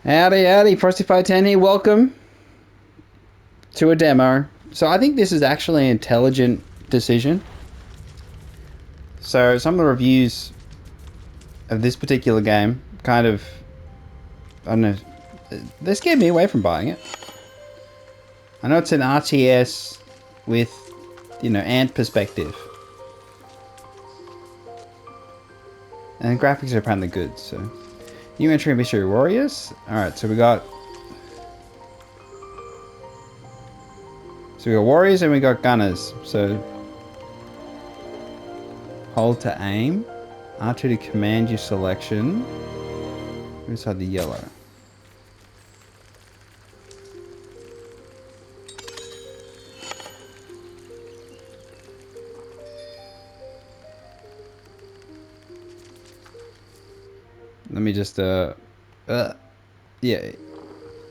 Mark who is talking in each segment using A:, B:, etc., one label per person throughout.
A: Howdy, howdy, Frosty510 here. Welcome to a demo. So I think this is actually an intelligent decision. So some of the reviews of this particular game kind of, I don't know, they scared me away from buying it. I know it's an RTS with, ant perspective. And the graphics are apparently good, so. New entry mystery warriors. Alright, so we got warriors and we got gunners. So hold to aim. R2 to command your selection. Inside the yellow. Let me just yeah.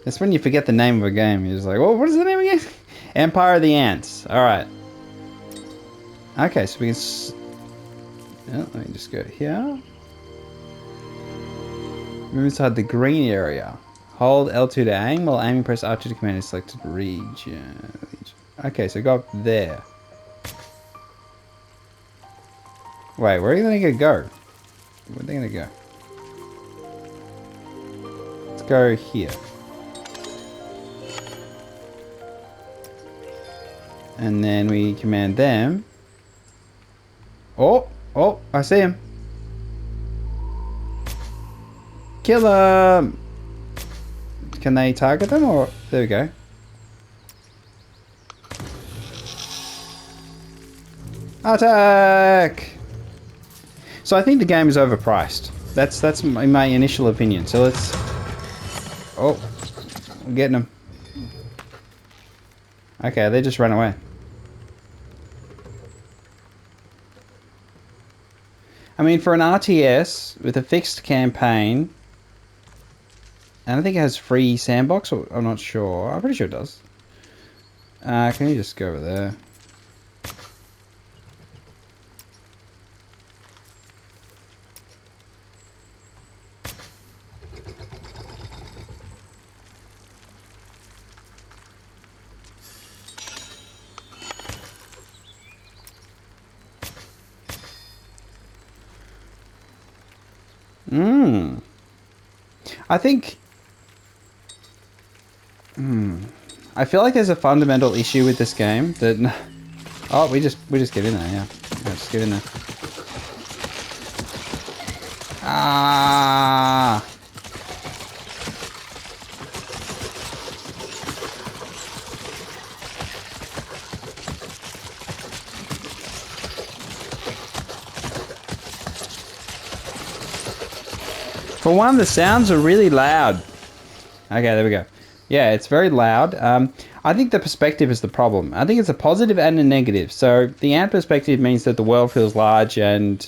A: That's when you forget the name of a game. You're just like, oh, what is the name again? Empire of the Ants. Alright. Okay, so we can... let me just go here. Move inside the green area. Hold L2 to aim. While aiming, press R2 to command a selected region. Okay, so go up there. Wait, where are you going to go? Where are they going to go? Let's go here. And then we command them. Oh, I see him. Kill them. Can they target them or? There we go. Attack! So I think the game is overpriced. That's my initial opinion. So let's... Oh, I'm getting them. Okay, they just ran away. I mean, for an RTS with a fixed campaign, and I think it has free sandbox, or I'm not sure. I'm pretty sure it does. Can you just go over there? I think... I feel like there's a fundamental issue with this game that... Oh, we just get in there, yeah. Just get in there. Ah! For one, the sounds are really loud. Okay, there we go. Yeah, it's very loud. I think the perspective is the problem. I think it's a positive and a negative. So the ant perspective means that the world feels large and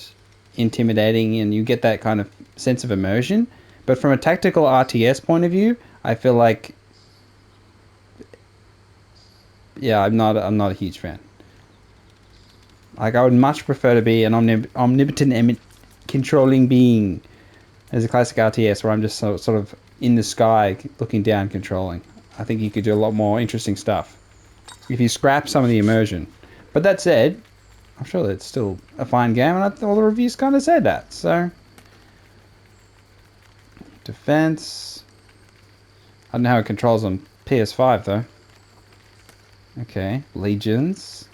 A: intimidating and you get that kind of sense of immersion. But from a tactical RTS point of view, I feel like... Yeah, I'm not a huge fan. Like, I would much prefer to be an omnipotent controlling being as a classic RTS where I'm just sort of in the sky looking down controlling. I think you could do a lot more interesting stuff if you scrap some of the immersion. But that said, I'm sure that it's still a fine game, and all the reviews kind of said that. So, defense. I don't know how it controls on PS5 though. Okay, legions.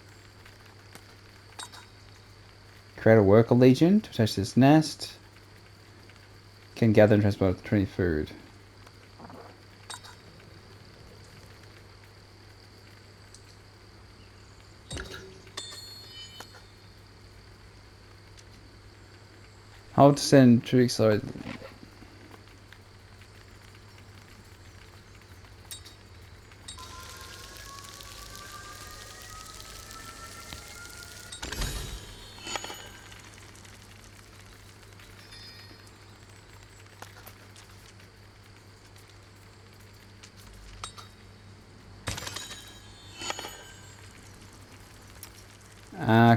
A: Create a worker legion to attach this nest. Can gather and transport 20 food. Hold to send to accelerate.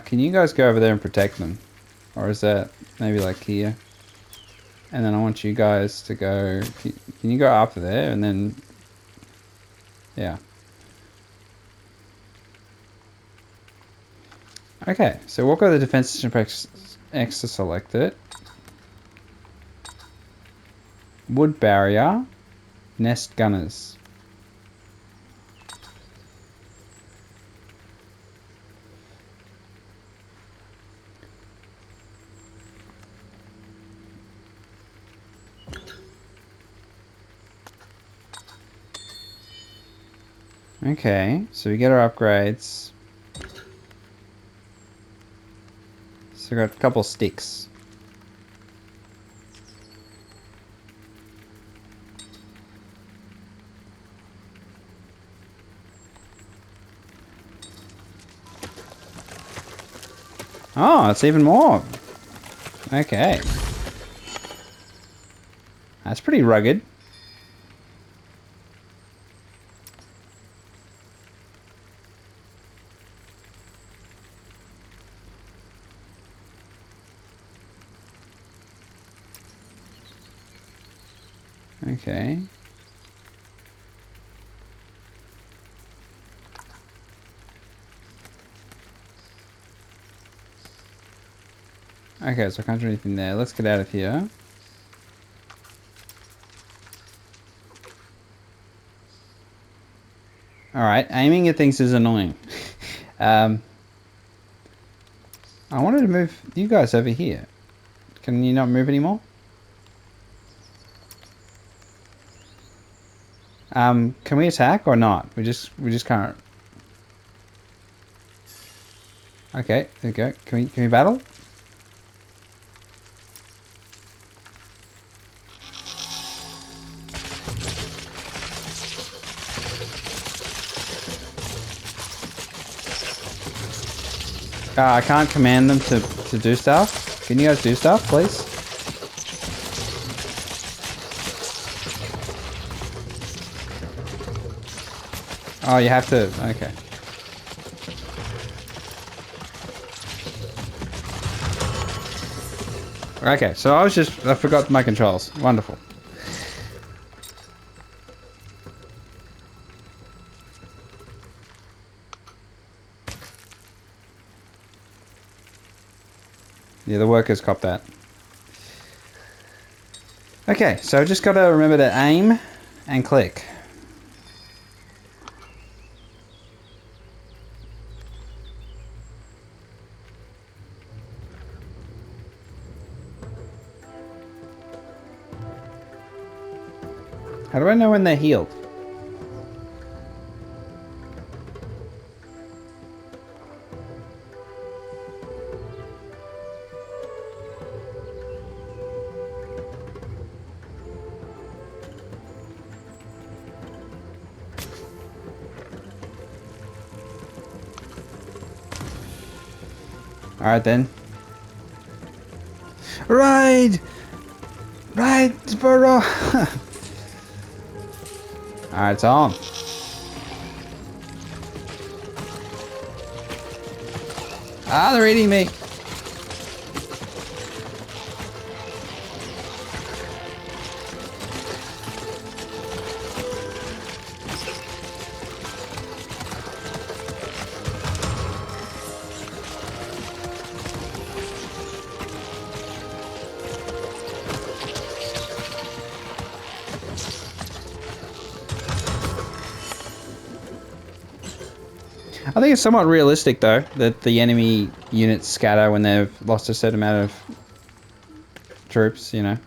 A: Can you guys go over there and protect them? Or is that maybe like here? And then I want you guys to go... Can you go up there and then... Yeah. Okay, so we'll go to the defense system X to select it. Wood barrier. Nest gunners. Okay, so we get our upgrades. So we got a couple sticks. Oh, it's even more. Okay. That's pretty rugged. Okay. Okay, so I can't do anything there. Let's get out of here. Alright, aiming at things is annoying. I wanted to move you guys over here. Can you not move anymore? Can we attack or not? We just can't. Okay, there we go. Can we battle? I can't command them to do stuff. Can you guys do stuff, please? Oh, you have to... Okay. Okay, so I forgot my controls. Wonderful. Yeah, the workers cop that. Okay, so I just gotta remember to aim and click. How do I know when they're healed? Alright then. Ride! Ride, Burrow! Alright, it's on. Ah, they're eating me. I think it's somewhat realistic, though, that the enemy units scatter when they've lost a certain amount of troops, you know.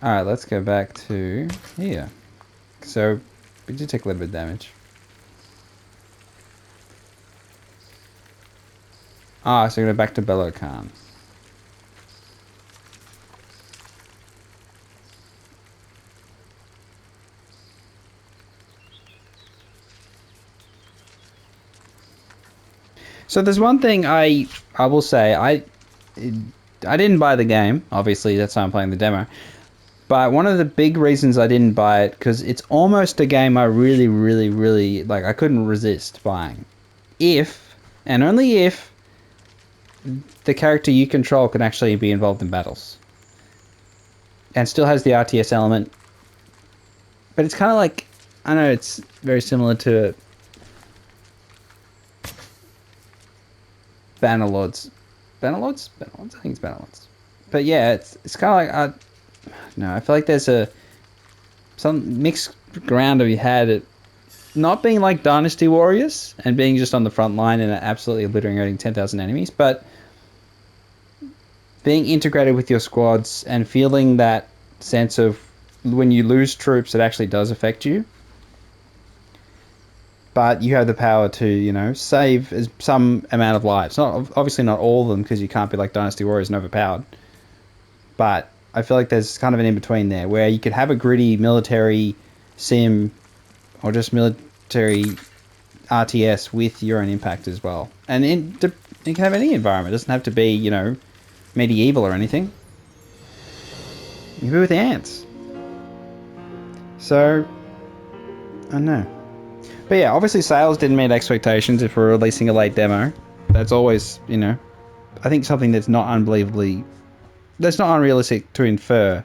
A: Alright, let's go back to here. So, we did take a little bit of damage. Ah, so we're going back to Bello Khan. So there's one thing I will say. I didn't buy the game. Obviously, that's why I'm playing the demo. But one of the big reasons I didn't buy it, because it's almost a game I really, really, really, like, I couldn't resist buying. If, and only if, the character you control can actually be involved in battles. And still has the RTS element But it's kind of like, I know it's very similar to Bannerlords. Bannerlords? Bannerlords? I think it's Bannerlords. But yeah, it's kind of like, no, I feel like there's some mixed ground that we had it not being like Dynasty Warriors and being just on the front line and absolutely obliterating 10,000 enemies, but being integrated with your squads and feeling that sense of when you lose troops, it actually does affect you. But you have the power to, you know, save some amount of lives. Not obviously not all of them because you can't be like Dynasty Warriors and overpowered. But I feel like there's kind of an in between there where you could have a gritty military sim or just military RTS with your own impact as well. And it can have any environment. It doesn't have to be, you know, medieval or anything. You can be with ants. So, I don't know. But yeah, obviously sales didn't meet expectations if we're releasing a late demo. That's always, you know, I think something that's not unrealistic to infer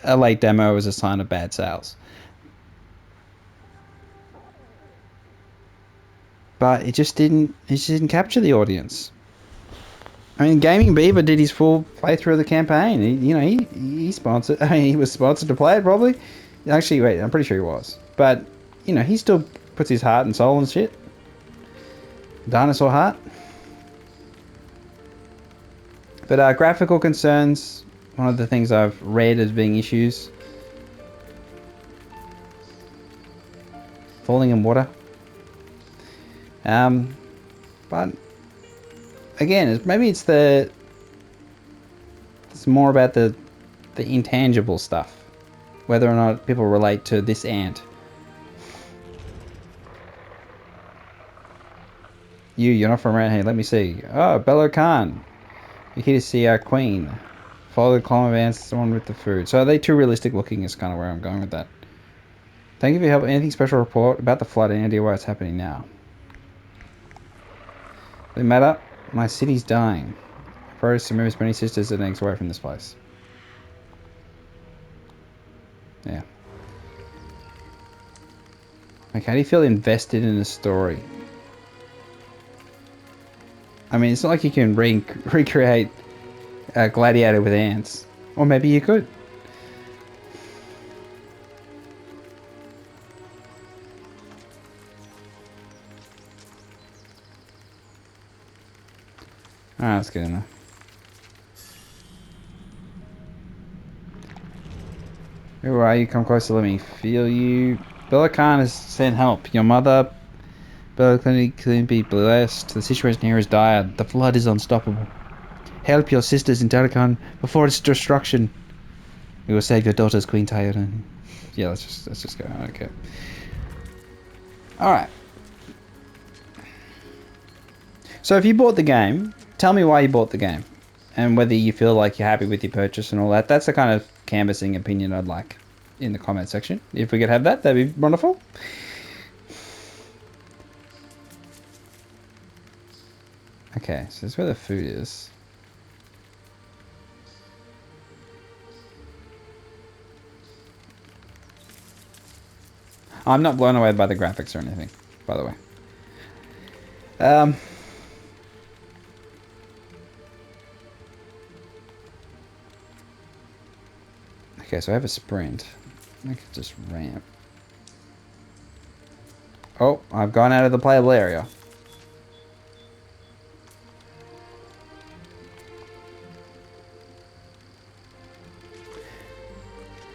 A: a late demo as a sign of bad sales. But it just didn't capture the audience. I mean, Gaming Beaver did his full playthrough of the campaign. He sponsored. I mean, he was sponsored to play it probably. Actually, wait, I'm pretty sure he was. But you know, he still puts his heart and soul and shit. Dinosaur heart. But graphical concerns. One of the things I've read as being issues. Falling in water. But again, maybe it's more about the intangible stuff, whether or not people relate to this ant. You're not from around here. Let me see. Oh, Bello Khan. You're here to see our queen. Follow the column of ants. The one with the food. So are they too realistic looking? Is kind of where I'm going with that. Thank you for your help. Anything special report about the flood? Any idea why it's happening now? Doesn't matter. My city's dying. I propose to move as many sisters and eggs away from this place. Yeah. Like, how do you feel invested in a story? I mean, it's not like you can recreate Gladiator with ants. Or maybe you could. Alright, let's get in there. Who are you? Come closer, let me feel you. Bella Khan has sent help. Your mother, Bella couldn't be blessed. The situation here is dire. The flood is unstoppable. Help your sisters in Tarakan before its destruction. We will save your daughters, Queen Tayana. Yeah, let's just go. Okay. Alright. So if you bought the game, tell me why you bought the game. And whether you feel like you're happy with your purchase and all that. That's the kind of canvassing opinion I'd like in the comment section. If we could have that, that'd be wonderful. Okay, so that's where the food is. I'm not blown away by the graphics or anything, by the way. Okay, so I have a sprint. I could just ramp. Oh, I've gone out of the playable area.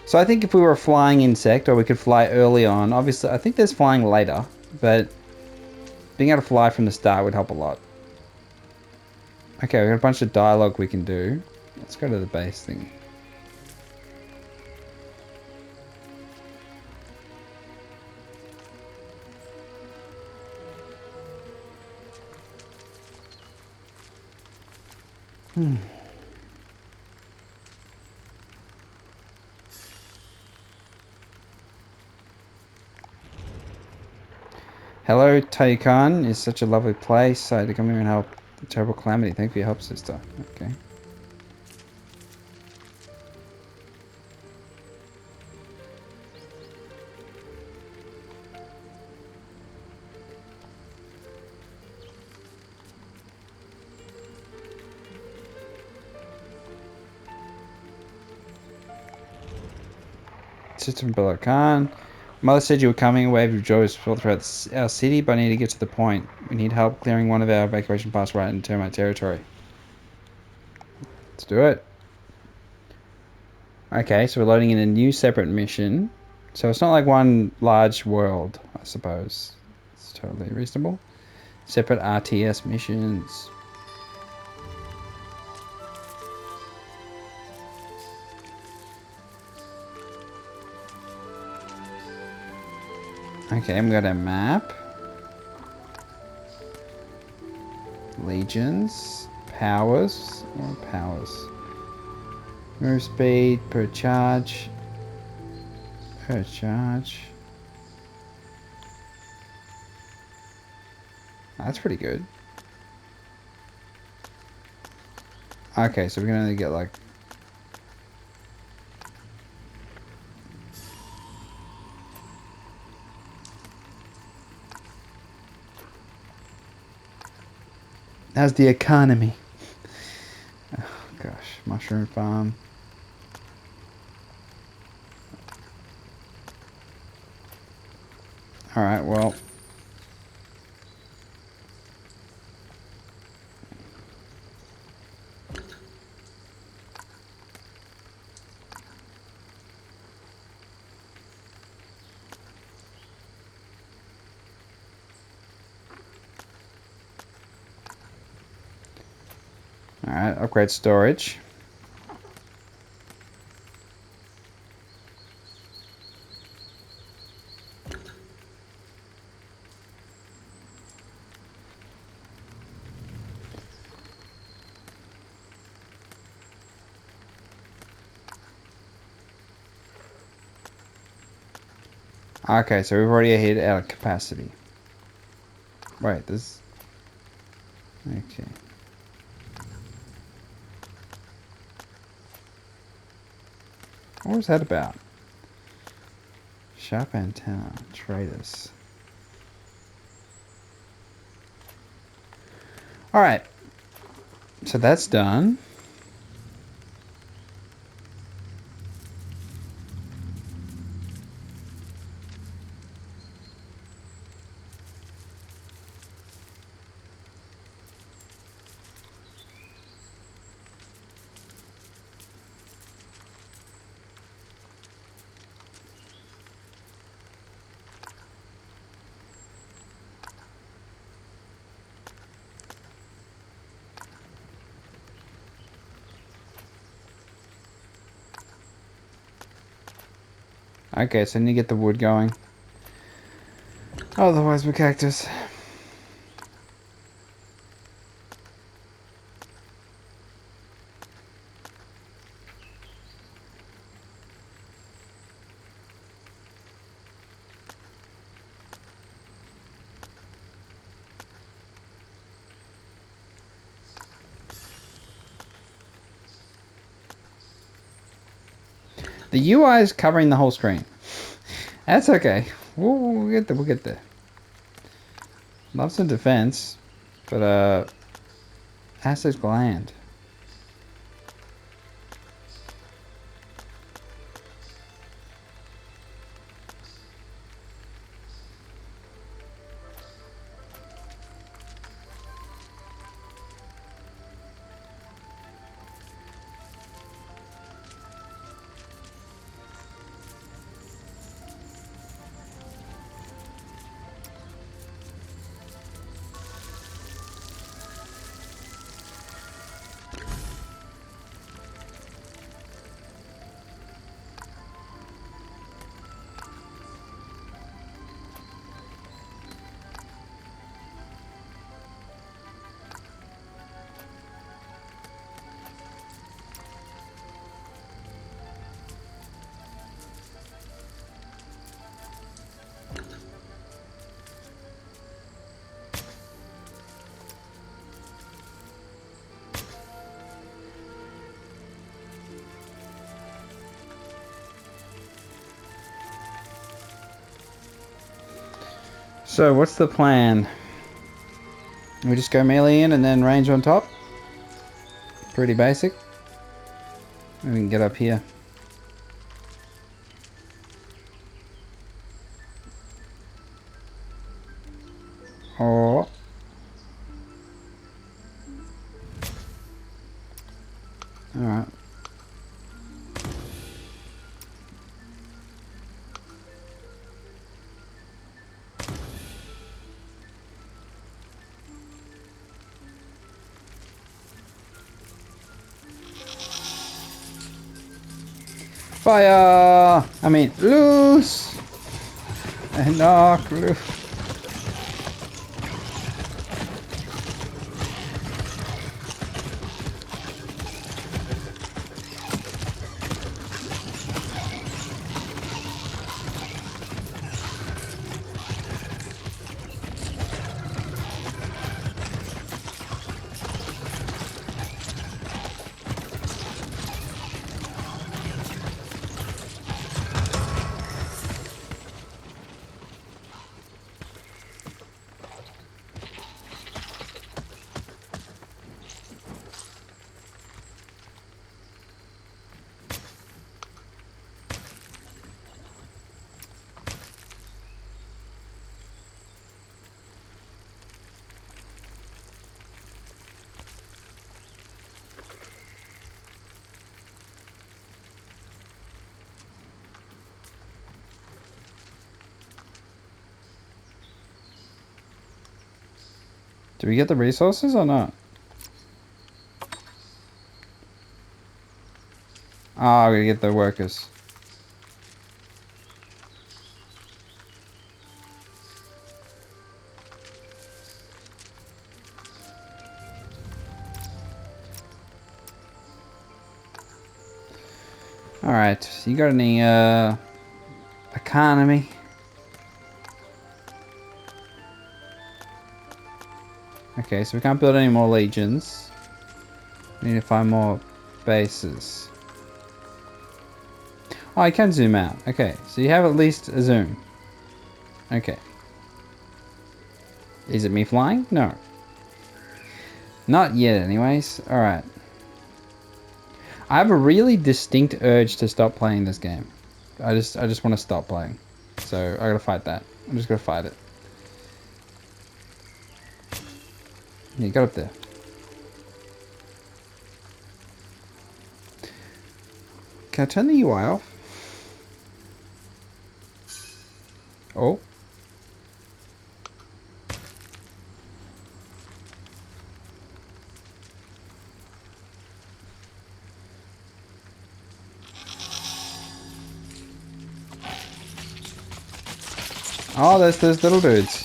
A: So I think if we were a flying insect, or we could fly early on, obviously, I think there's flying later, but being able to fly from the start would help a lot. Okay, we got a bunch of dialogue we can do. Let's go to the base thing. Hello, Taycan is such a lovely place. So to come here and help the terrible calamity. Thank you for your help, sister. Okay. system below Khan. Mother said you were coming. A wave of joy was felt throughout our city, but I need to get to the point. We need help clearing one of our evacuation paths right into termite territory. Let's do it. Okay, so we're loading in a new separate mission. So it's not like one large world, I suppose. It's totally reasonable. Separate RTS missions. Okay, we got a map. Legions. Powers. What are powers? Move speed per charge. Per charge. That's pretty good. Okay, so we're gonna get like... How's the economy? Oh gosh, mushroom farm. Alright, well... Alright, upgrade storage. Okay, so we've already hit our capacity. Wait, this... Okay. What was that about? Sharp antenna. Traders. Alright. So that's done. Okay, so I need to get the wood going. Otherwise, we're cactus. The UI is covering the whole screen. That's okay. We'll get there. We'll get there. Love some defense, but acid gland. So what's the plan? We just go melee in and then range on top? Pretty basic. We can get up here. Fire! I mean, loose! And knock loose. Do we get the resources or not? Oh, we get the workers. Alright, you got any economy? Okay, so we can't build any more legions. We need to find more bases. Oh, I can zoom out. Okay, so you have at least a zoom. Okay. Is it me flying? No. Not yet anyways. Alright. I have a really distinct urge to stop playing this game. I just want to stop playing. So I gotta fight that. I'm just gonna fight it. Yeah, get up there. Can I turn the UI off? Oh. Oh, there's those little dudes.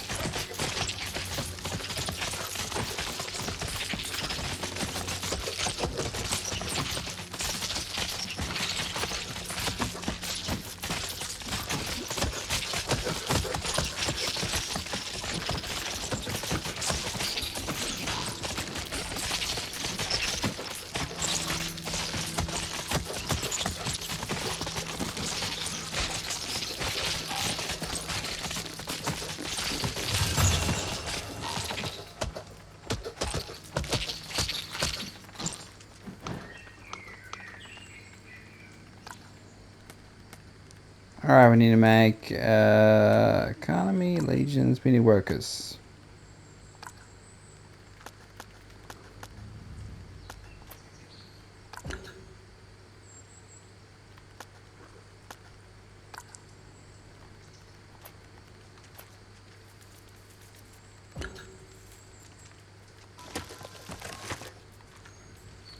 A: Alright, we need to make economy, legions, we need workers.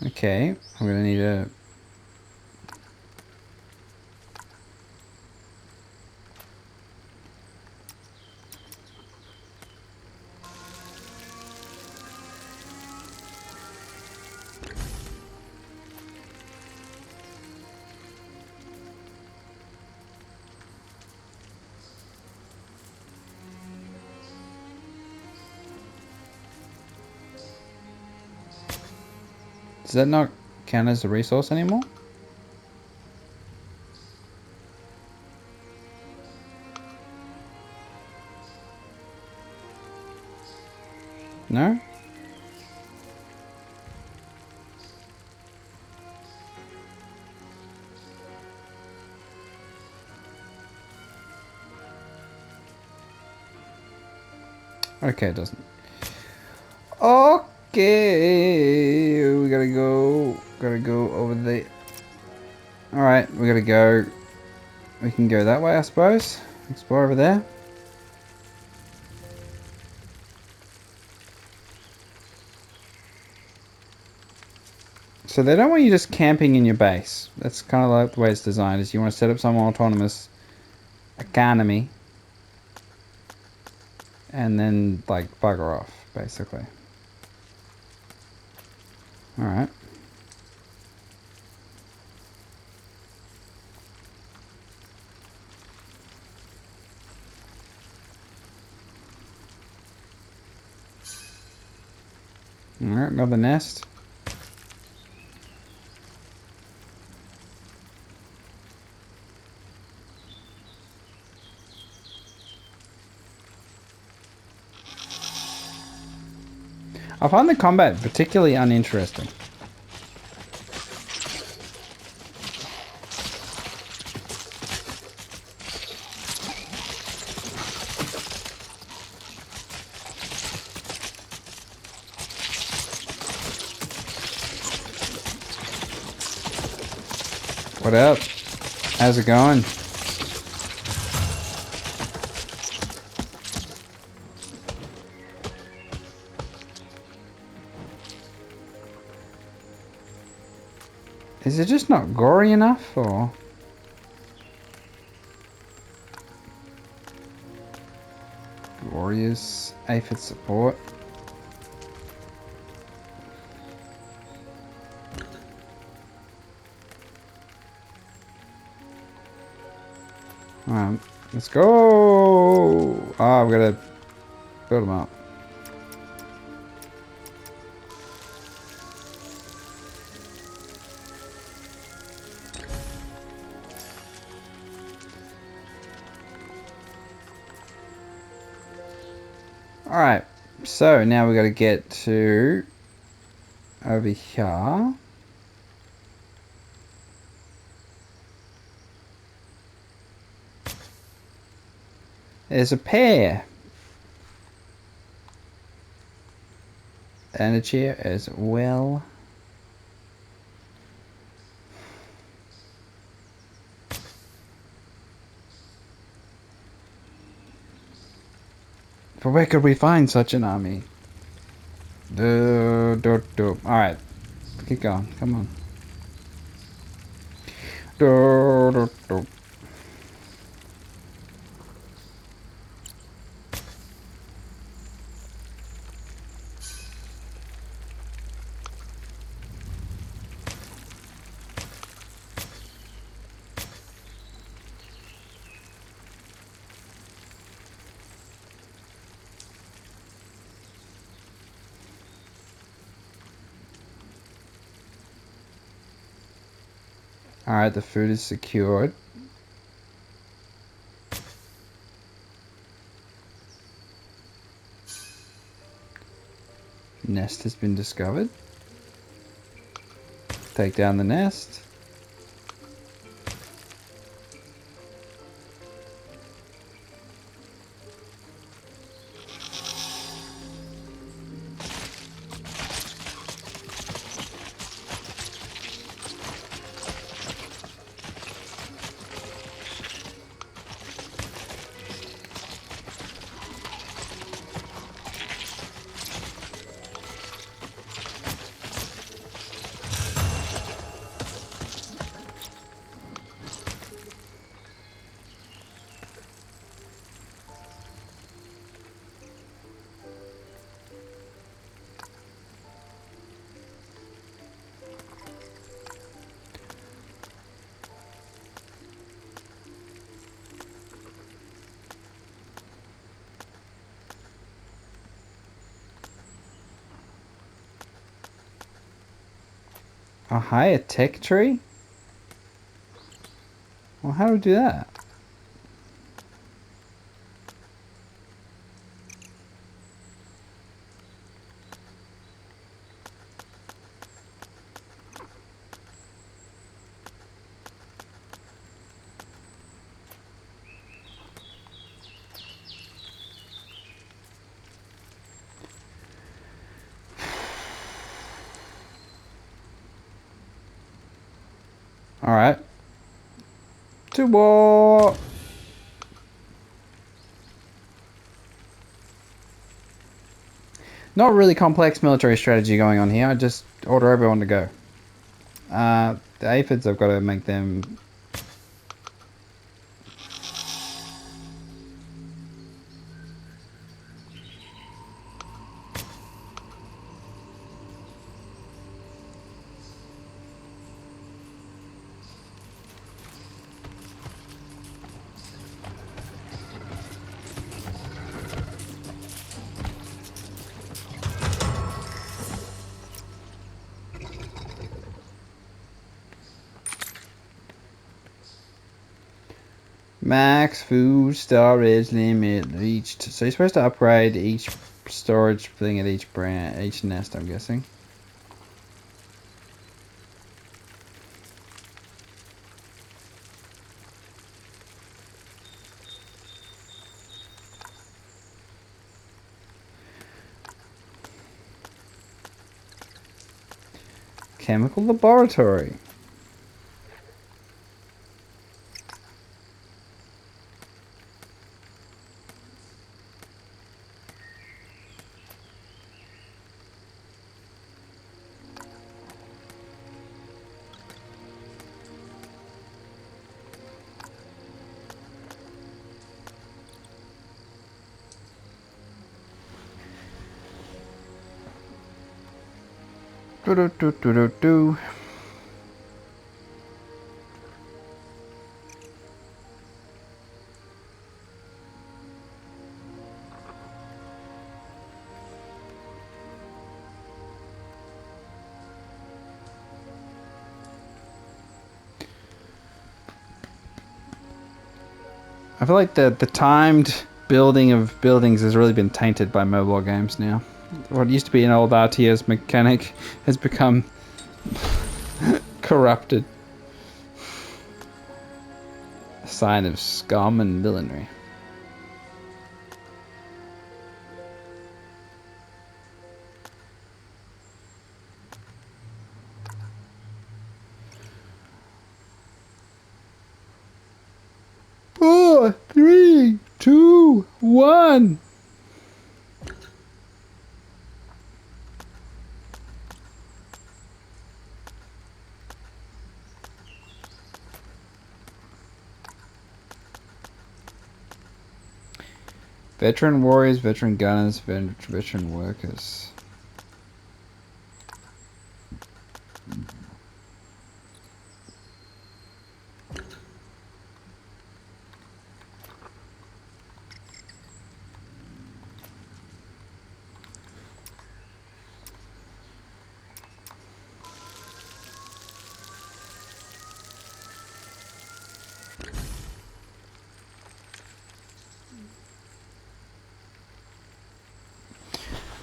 A: Okay, I'm gonna need a... Does that not count as a resource anymore? No? Okay, it doesn't. Okay, we gotta go over there. Alright, we gotta go. We can go that way, I suppose. Explore over there. So they don't want you just camping in your base. That's kind of like the way it's designed. Is you want to set up some autonomous economy, and then like bugger off, basically. All right. All right, another nest. I find the combat particularly uninteresting. What up? How's it going? Is it just not gory enough, or? Warriors, aphid support. Alright, let's go! Ah, we gotta build them up. Alright, so now we gotta get to over here. There's a pear. And a chair as well. But where could we find such an army? Alright. Keep going. Come on. Alright, the food is secured. Nest has been discovered. Take down the nest. A higher tech tree? Well, how do we do that? Alright. To war! Not really complex military strategy going on here. I just order everyone to go. The aphids, I've got to make them... Max food storage limit reached. So you're supposed to upgrade each storage thing at each nest, I'm guessing. Chemical laboratory. Do. I feel like the timed building of buildings has really been tainted by mobile games now. What used to be an old RTS mechanic has become corrupted. A sign of scum and villainy. Four, three, two, one. Veteran warriors, veteran gunners, veteran workers.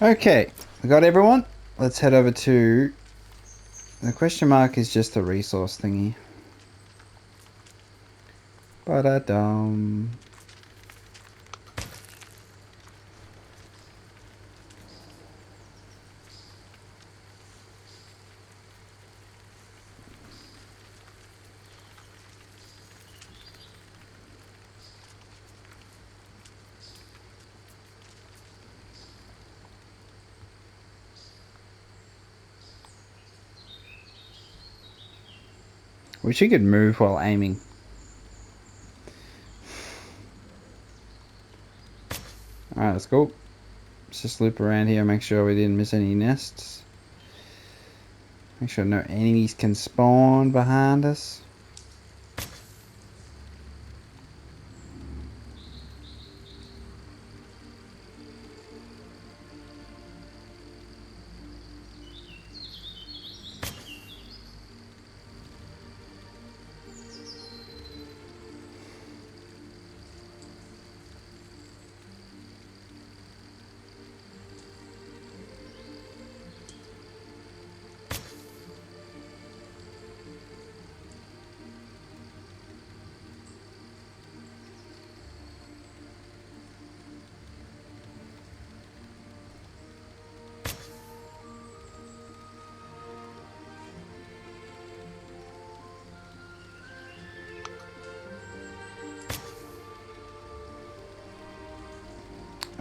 A: Okay, we got everyone. Let's head over to... The question mark is just the resource thingy. Ba-da-dum. Wish you could move while aiming. Alright, let's go. Let's just loop around here, make sure we didn't miss any nests. Make sure no enemies can spawn behind us.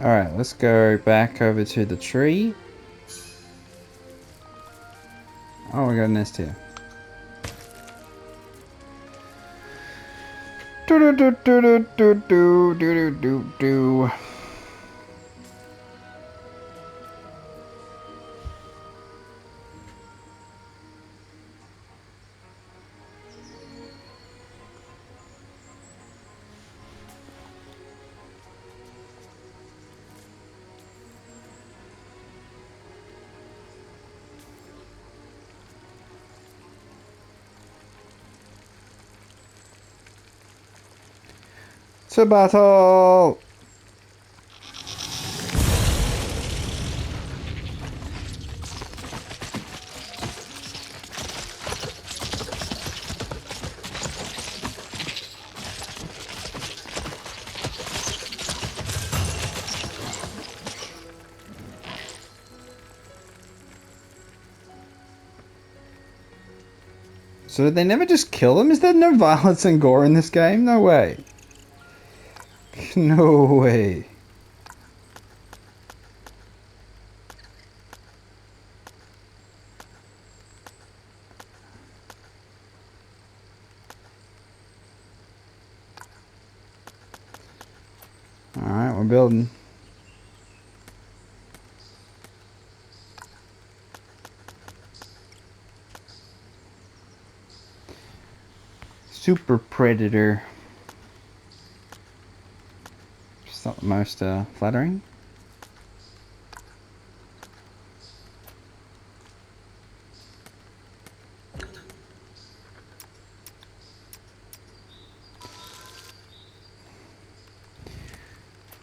A: Alright, let's go back over to the tree. Oh, we got a nest here. do do do do do do do do do. To battle! So did they never just kill him? Is there no violence and gore in this game? No way. No way. Alright, we're building. Super Predator. Just not the most flattering.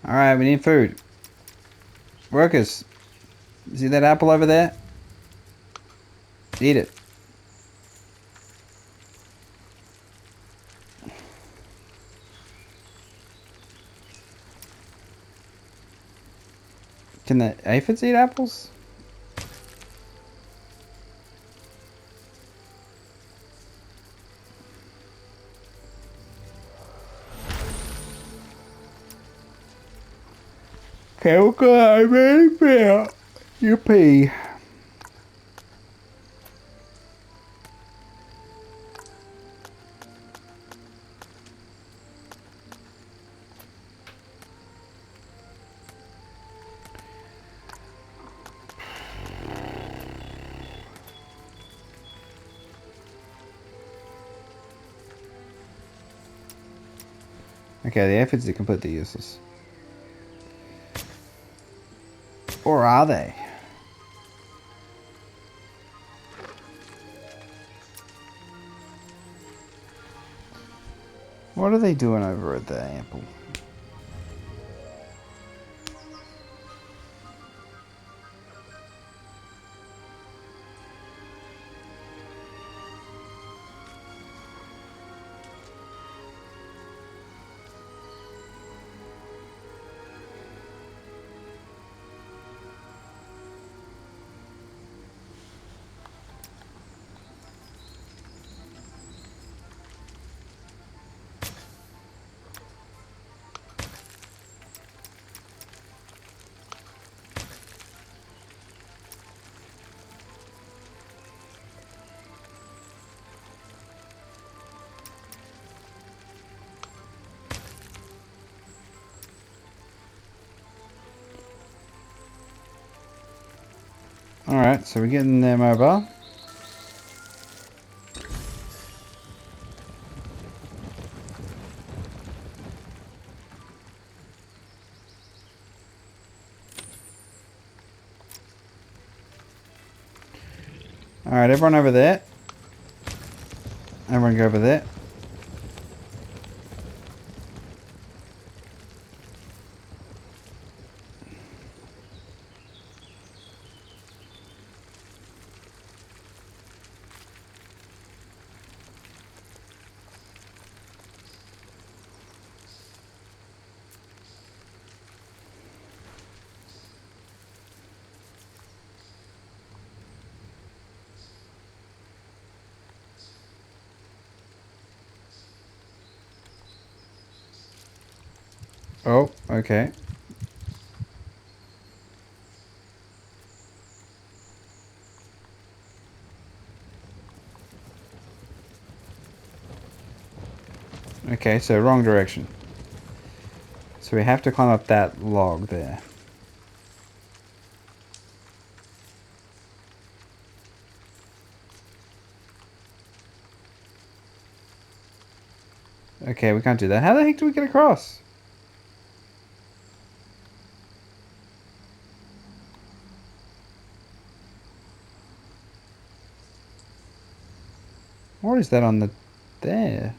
A: Alright, we need food. Workers. See that apple over there? Eat it. Can the aphids eat apples? Okay, we're good. Very fair. Yippee. Okay, the aphids are completely useless. Or are they? What are they doing over at the apple? Alright, so we're getting them over. Alright, everyone over there. Everyone go over there. Oh, okay. Okay, so wrong direction. So we have to climb up that log there. Okay, we can't do that. How the heck do we get across? What is that on the... there?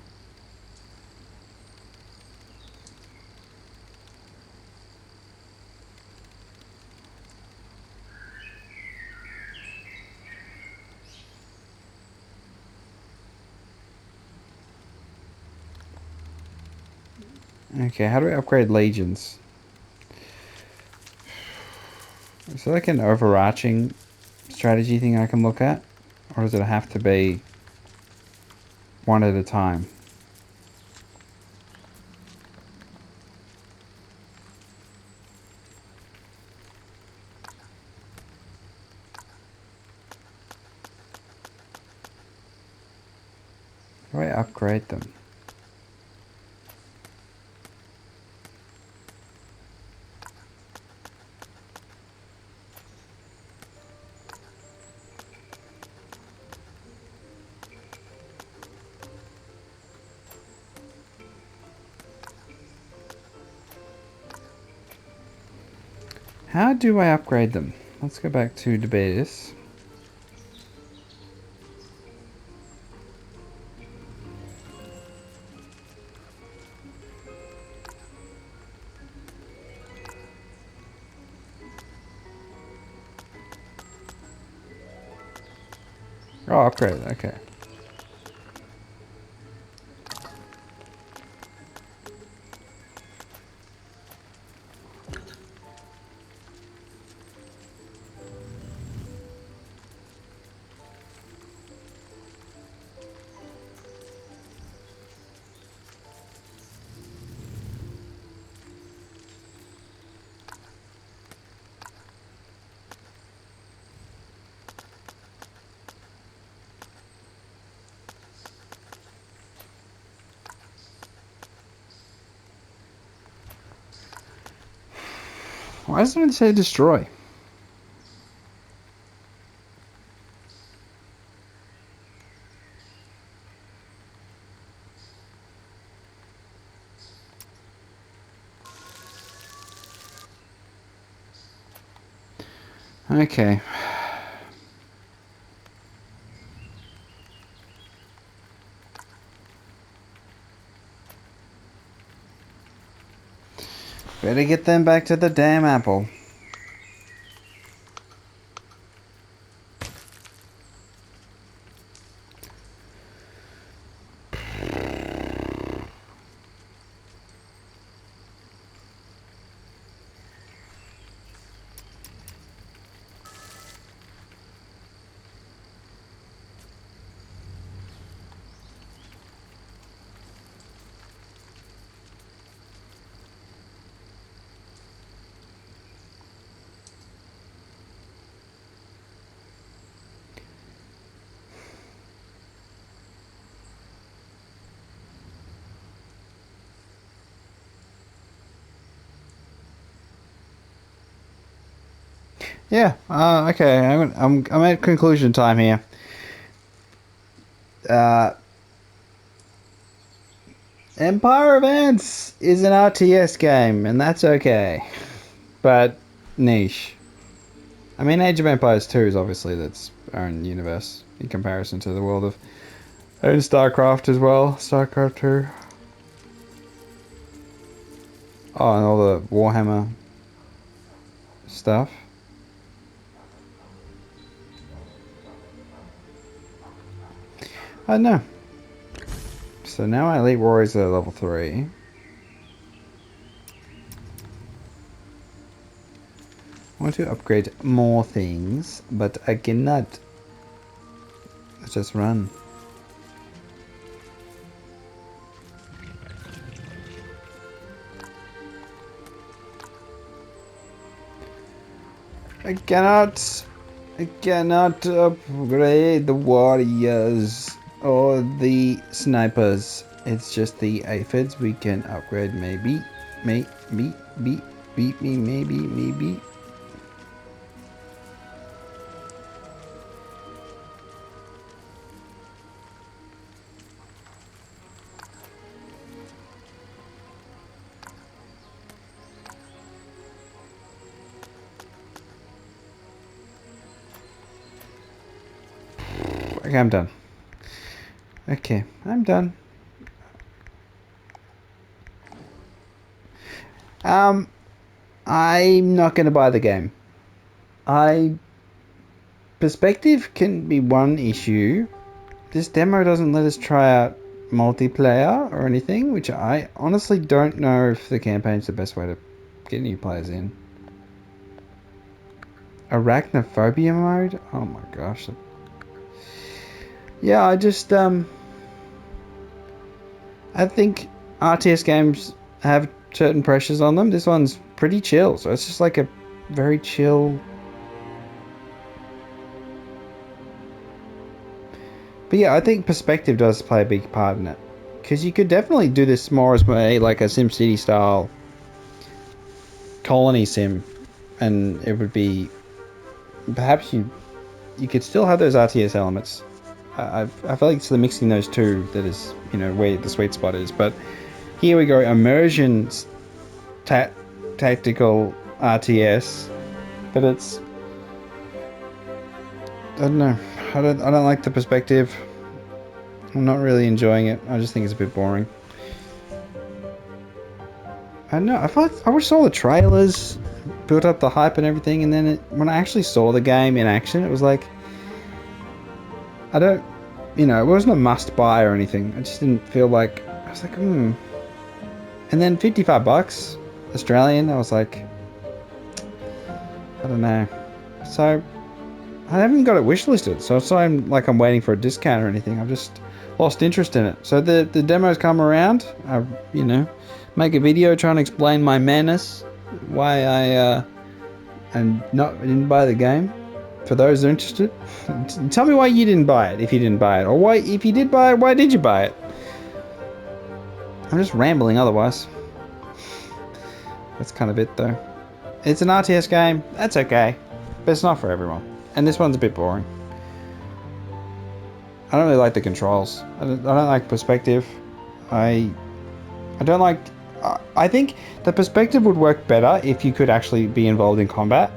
A: Okay, how do we upgrade legions? Is there like an overarching strategy thing I can look at? Or does it have to be one at a time? How do I upgrade them? How do I upgrade them? Let's go back to debaters. Oh, upgrade, okay. Why doesn't it say destroy? Okay. Better get them back to the damn apple. Yeah, okay, I'm at conclusion time here. Empire of Ants is an RTS game, and that's okay. But niche. I mean, Age of Empires 2 is obviously its own universe in comparison to the world of own StarCraft as well. StarCraft 2. Oh, and all the Warhammer stuff. I don't know. So now my Elite Warriors are level 3. I want to upgrade more things, but I cannot. Let's just run. I cannot upgrade the warriors or the snipers It's just the aphids we can upgrade, maybe. Maybe. Okay, I'm done. Okay, I'm done. I'm not going to buy the game. Perspective can be one issue. This demo doesn't let us try out multiplayer or anything, which I honestly don't know if the campaign's the best way to get new players in. Arachnophobia mode? Oh my gosh. Yeah, I think RTS games have certain pressures on them. This one's pretty chill, so it's just like a very chill. But yeah, I think perspective does play a big part in it, because you could definitely do this more as like a SimCity style colony sim, and it would be perhaps you could still have those RTS elements. I feel like it's the mixing those two that is, where the sweet spot is. But here we go, immersion tactical RTS, but it's, I don't know. I don't like the perspective. I'm not really enjoying it. I just think it's a bit boring. I don't know. I watched all the trailers, built up the hype and everything, and then when I actually saw the game in action, it was like, it wasn't a must buy or anything. I just didn't feel like, I was like, And then $55 Australian, I was like, I don't know. So I haven't got it wishlisted, so it's not like I'm waiting for a discount or anything. I've just lost interest in it. So the demos come around, I make a video trying to explain my madness, why I didn't buy the game. For those who are interested, tell me why you didn't buy it if you didn't buy it, or why, if you did buy it, why did you buy it? I'm just rambling otherwise. That's kind of it though. It's an RTS game, that's okay, but it's not for everyone. And this one's a bit boring. I don't really like the controls. I don't like perspective. I don't like... I think the perspective would work better if you could actually be involved in combat.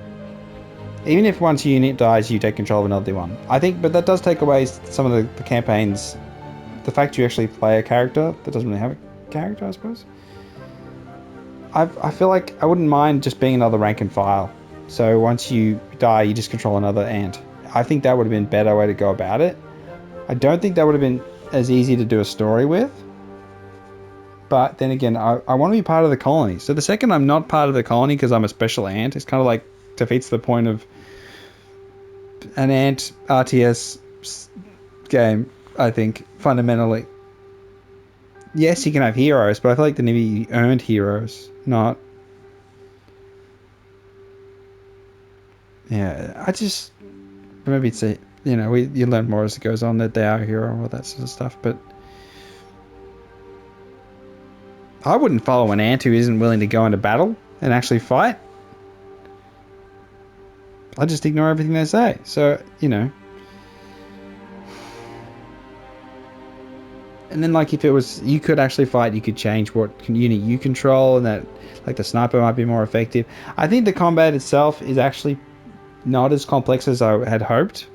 A: Even if once a unit dies, you take control of another one. I think, but that does take away some of the campaigns. The fact you actually play a character that doesn't really have a character, I suppose. I feel like I wouldn't mind just being another rank and file. So once you die, you just control another ant. I think that would have been a better way to go about it. I don't think that would have been as easy to do a story with. But then again, I want to be part of the colony. So the second I'm not part of the colony because I'm a special ant, it's kind of like defeats the point of an ant RTS game, I think, fundamentally. Yes, you can have heroes, but I feel like they need to be earned heroes, not... Yeah, maybe it's a, you learn more as it goes on that they are a hero and all that sort of stuff, but I wouldn't follow an ant who isn't willing to go into battle and actually fight. I just ignore everything they say. So, And then, like, if it was, you could actually fight, you could change what unit you control, and that, like, the sniper might be more effective. I think the combat itself is actually not as complex as I had hoped.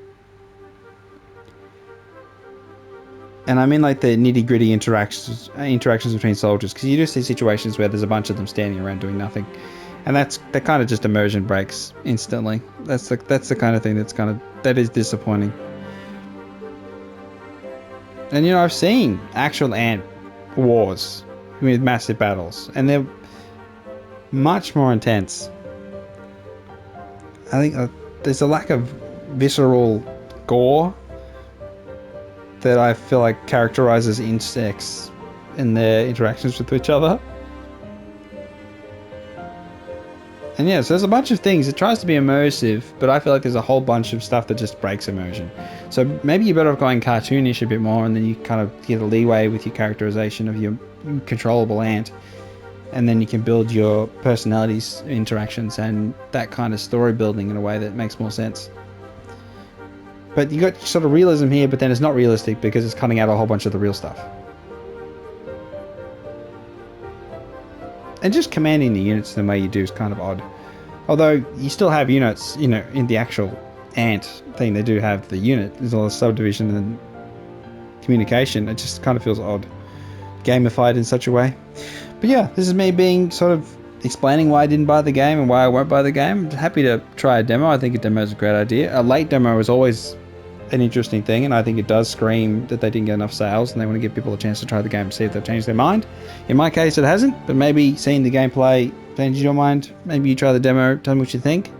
A: And I mean, like, the nitty-gritty interactions between soldiers, because you do see situations where there's a bunch of them standing around doing nothing, and that kind of just immersion breaks instantly. That's the kind of thing that is disappointing. And I've seen actual ant wars with massive battles, and they're much more intense. I think there's a lack of visceral gore that I feel like characterizes insects in their interactions with each other. And yeah, so there's a bunch of things. It tries to be immersive, but I feel like there's a whole bunch of stuff that just breaks immersion. So maybe you're better off going cartoonish a bit more, and then you kind of get a leeway with your characterization of your controllable ant, and then you can build your personalities, interactions, and that kind of story building in a way that makes more sense. But you got sort of realism here, but then it's not realistic because it's cutting out a whole bunch of the real stuff. And just commanding the units in the way you do is kind of odd. Although you still have units, you know, in the actual ant thing, they do have the unit. There's all the subdivision and communication. It just kind of feels odd. Gamified in such a way. But yeah, this is me being sort of explaining why I didn't buy the game and why I won't buy the game. I'm happy to try a demo. I think a demo is a great idea. A late demo is always an interesting thing, and I think it does scream that they didn't get enough sales and they want to give people a chance to try the game and see if they've changed their mind. In my case, it hasn't, but maybe seeing the gameplay changes your mind. Maybe you try the demo, tell me what you think.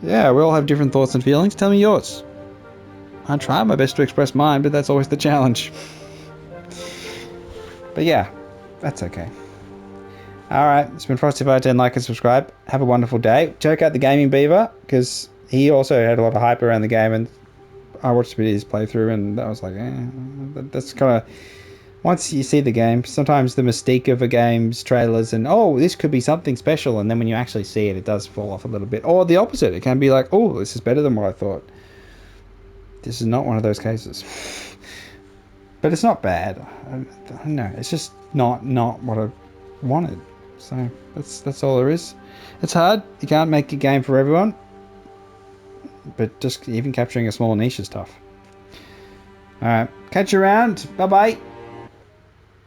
A: Yeah, we all have different thoughts and feelings. Tell me yours. I try my best to express mine, but that's always the challenge. But yeah, that's okay. Alright, it's been Frosty510. Like and subscribe. Have a wonderful day. Check out the Gaming Beaver, because he also had a lot of hype around the game, and I watched a bit of his playthrough, and I was like, that's kind of... Once you see the game, sometimes the mystique of a game's trailers and, oh, this could be something special, and then when you actually see it, it does fall off a little bit. Or the opposite. It can be like, oh, this is better than what I thought. This is not one of those cases. But it's not bad. I don't know. It's just not what I wanted. So that's all there is. It's hard. You can't make a game for everyone. But just even capturing a small niche is tough. Alright, catch you around. Bye bye.